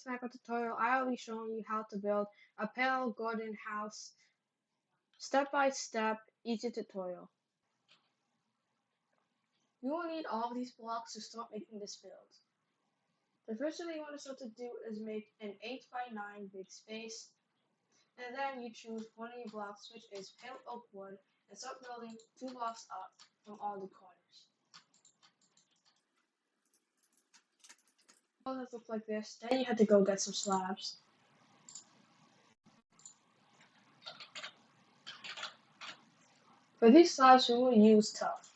this Minecraft tutorial, I will be showing you how to build a pale garden house step by step, easy tutorial. You will need all of these blocks to start making this build. The first thing you want to start to do is make an 8 by 9 big space, and then you choose one of your blocks, which is pale oak wood, and start building 2 blocks up from all the corners. All this looks like this. Then you have to go get some slabs. For these slabs, we will use tough.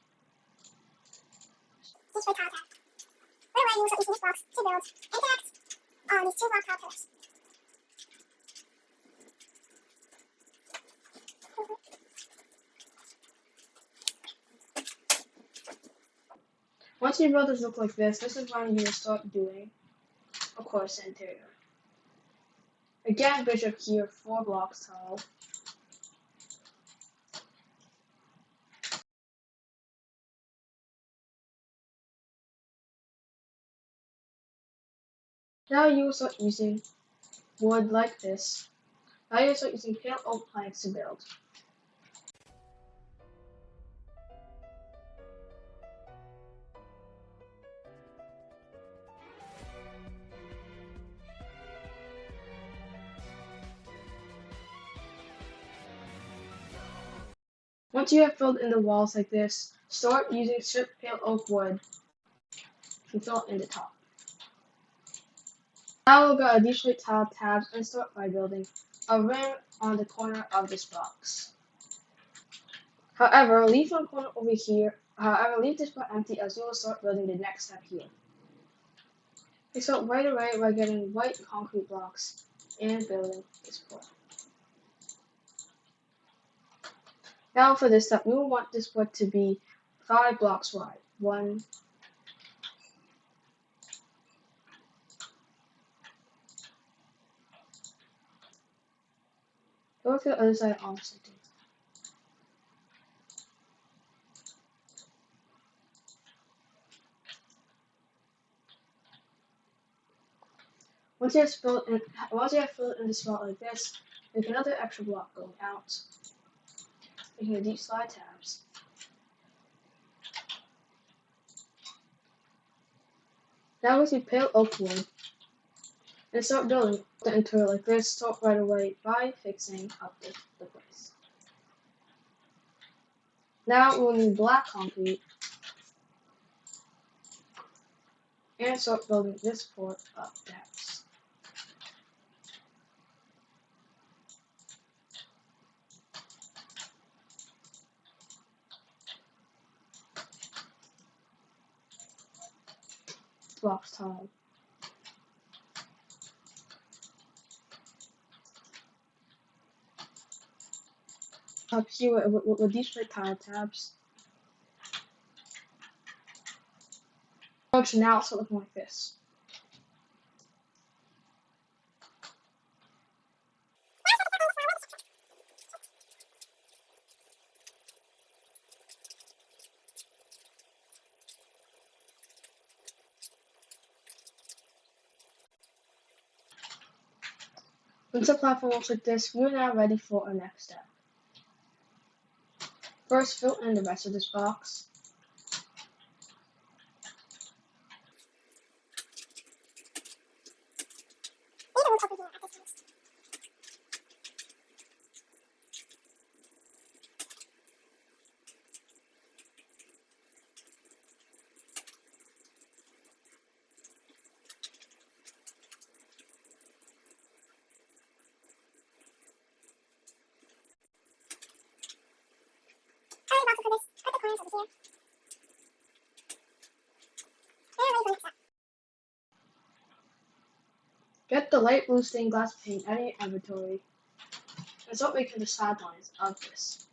By the way, you will start using these blocks to build and connect on these 2 block tile pillars. Once your builders look like this is when you will start doing, of course, the interior. Again, bishop here, 4 blocks tall. Now you will start using wood like this. Now you will start using pale oak planks to build. Once you have filled in the walls like this, start using stripped pale oak wood to fill in the top. Now we'll go additionally tile tabs and start by building a rim on the corner of this box. However, leave one corner over here. However, leave this part empty as we will start building the next step here. We start right away by getting white concrete blocks and building this part. Now for this step, we will want this part to be 5 blocks wide. 1, 2, go to the other side also. Once you have filled in the spot like this, make another extra block going out, making the deep slide tabs. Now with your pale oak wood, and start building the interior like this. Start right away by fixing up the place. Now we'll need black concrete and start building this part up the house. Blocks tile. Up here with these red tile tabs. So now it's looking like this. Once the platform looks like this, we are now ready for our next step. First, fill in the rest of this box. Get the light blue stained glass paint out of your inventory and start making the sidelines of this.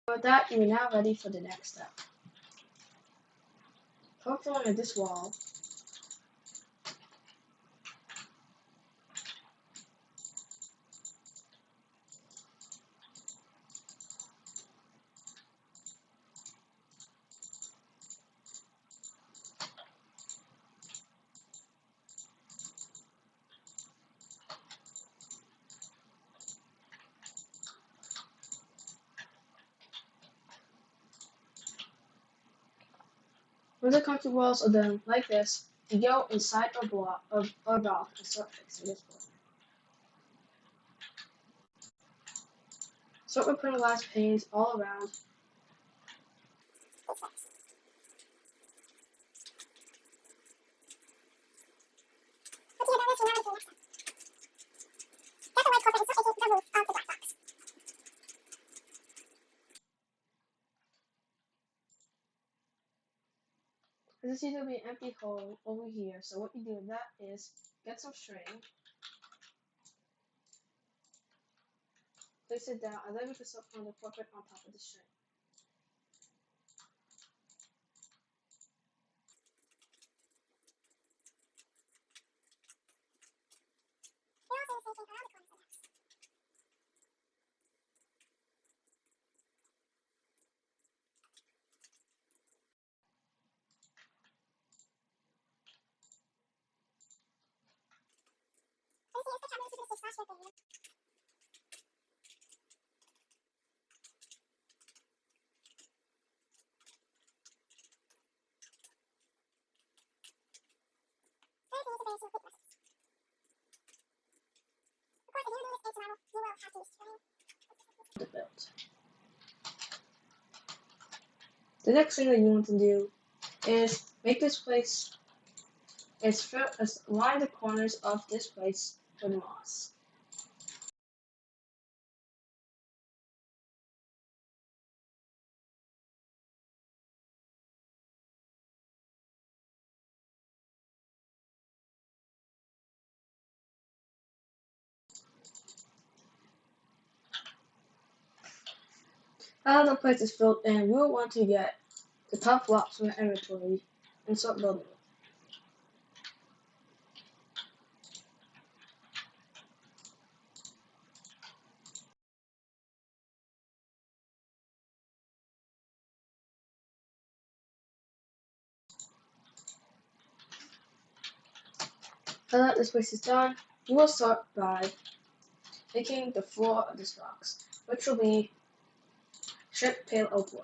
With that, you are now ready for the next step. hopefully on this wall. Once it comes to walls are done like this, you go inside a block or block and start fixing this block. Start with putting glass panes all around. This is going to be an empty hole over here, so what you do with that is get some string, place it down, and then we can start putting the portrait on top of the string. To build. The next thing that you want to do is make this place line the corners of this place with moss. Now the place is filled in, we will want to get the top blocks from the inventory and start building it. Now that this place is done, we will start by making the floor of this box, which will be stripped pale oak wood.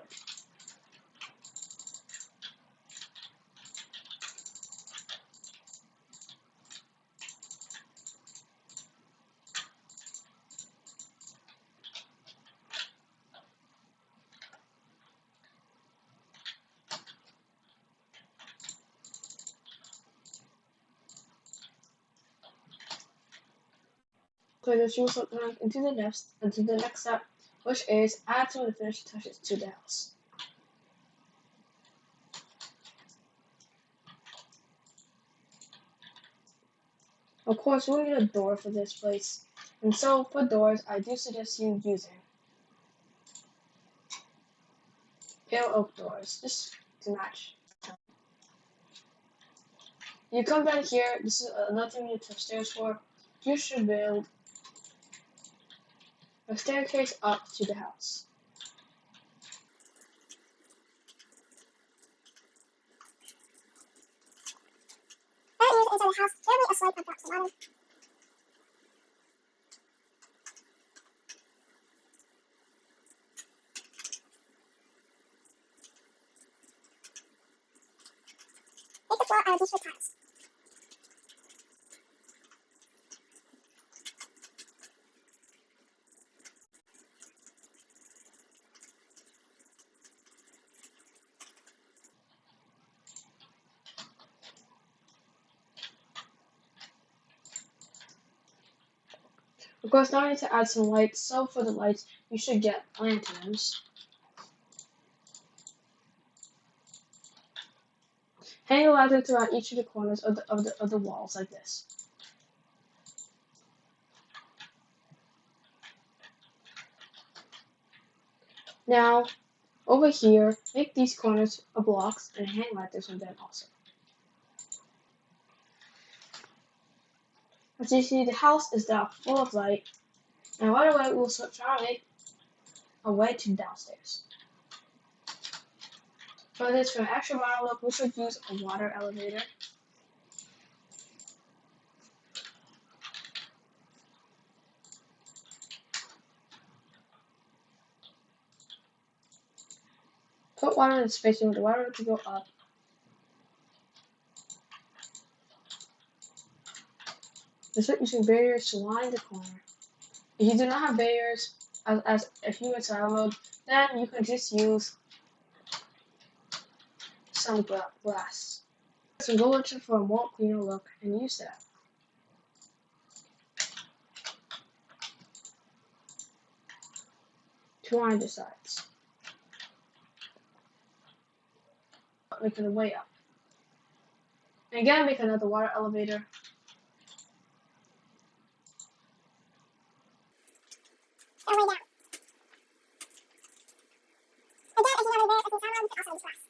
So this will start going into the next step, which is add some of the finishing touches to the house. Of course, we'll need a door for this place, and so for doors, I do suggest you using pale oak doors, just to match. You come down here, this is another thing you need to have stairs for. You should build a staircase up to the house. Inside the house, there will be a slide on top to the bottom. Make the floor out of these wood tiles. Of course, now we need to add some lights, so for the lights, you should get lanterns. Hang the lanterns around each of the corners of the walls like this. Now, over here, make these corners of blocks and hang lanterns on them also. As you see, the house is now full of light, and right away we'll try to make a way to downstairs. For this, for an extra model look, we should use a water elevator. Put water in the space you want the water to go up. Start using barriers to line the corner. If you do not have barriers, as if you in survival mode, then you can just use some glass. So go looking for a more cleaner look and use that. To line the sides. Making the way up. And again, make another water elevator. And way down. Again, if you have a barrier, if you download, you can also use glass.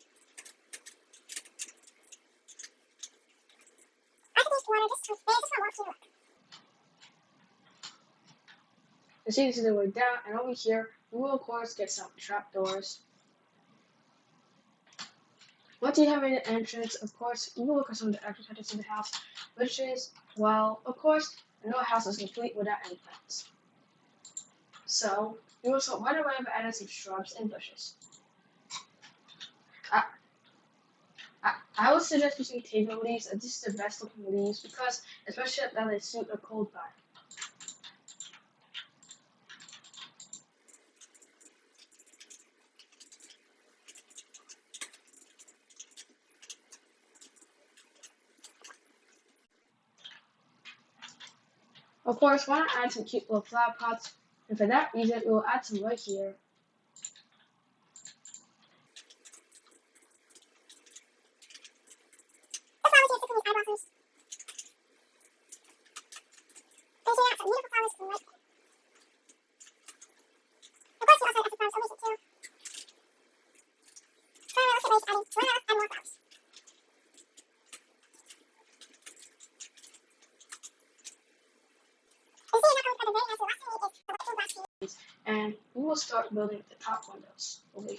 I could use water just for more clean look. As you can see the way down, and over here, we will of course get some trapdoors. Once you have an entrance, of course, you will look at some of the architecture of the house, which is, well, of course, no house is complete without any plants. So, we will start right away by adding some shrubs and bushes. I would suggest using table leaves, as this is the best looking leaves, because especially that they suit a cold climate. Of course, want to add some cute little flower pots, and for that reason, we will add some right here. The flowers here typically eye blossoms. They share out some beautiful flowers from right there. Of course, you also have flowers over here too. So let's get ready to add more flowers. And see, now comes the very nice. The last thing we need is the looking glass here. And we will start building the top windows over here.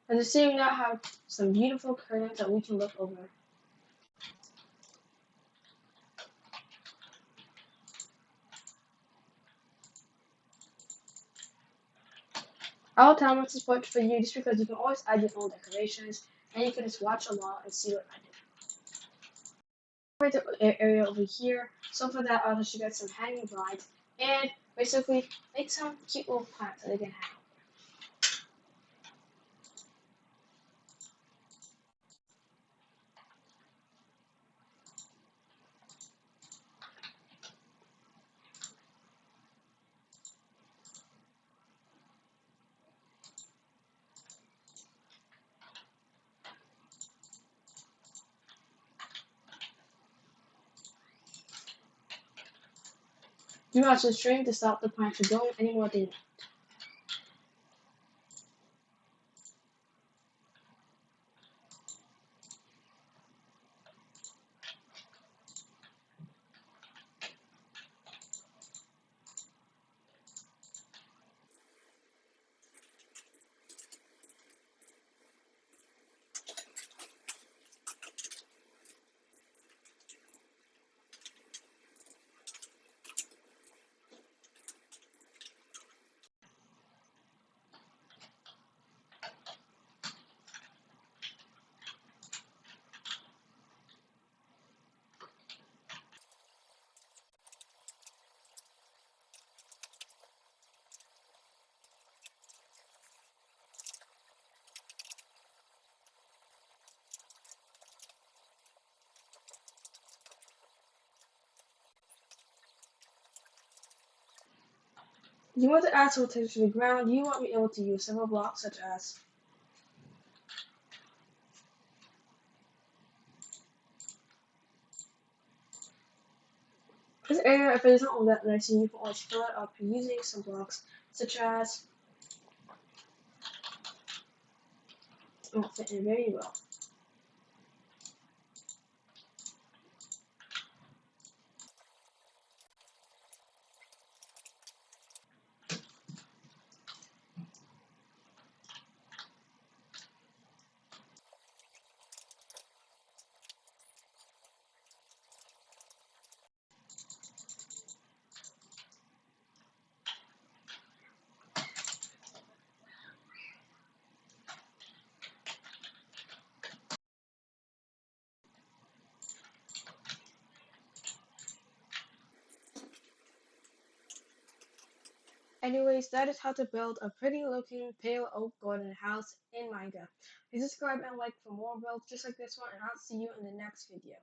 As you see, we now have some beautiful curtains that we can look over. I'll time this point for you just because you can always add your own decorations and you can just watch along and see what I did. The area over here, so for that I'll just get some hanging blinds and basically make some cute little plants that they can hang. Do not use string to stop the plant from going anywhere they want. You want to add some texture to the ground. You want to be able to use several blocks such as this area. If it isn't all that nice, you can always fill it up using some blocks such as it won't fit in very well. Anyways, that is how to build a pretty looking pale oak garden house in Minecraft. Please subscribe and like for more builds just like this one, and I'll see you in the next video.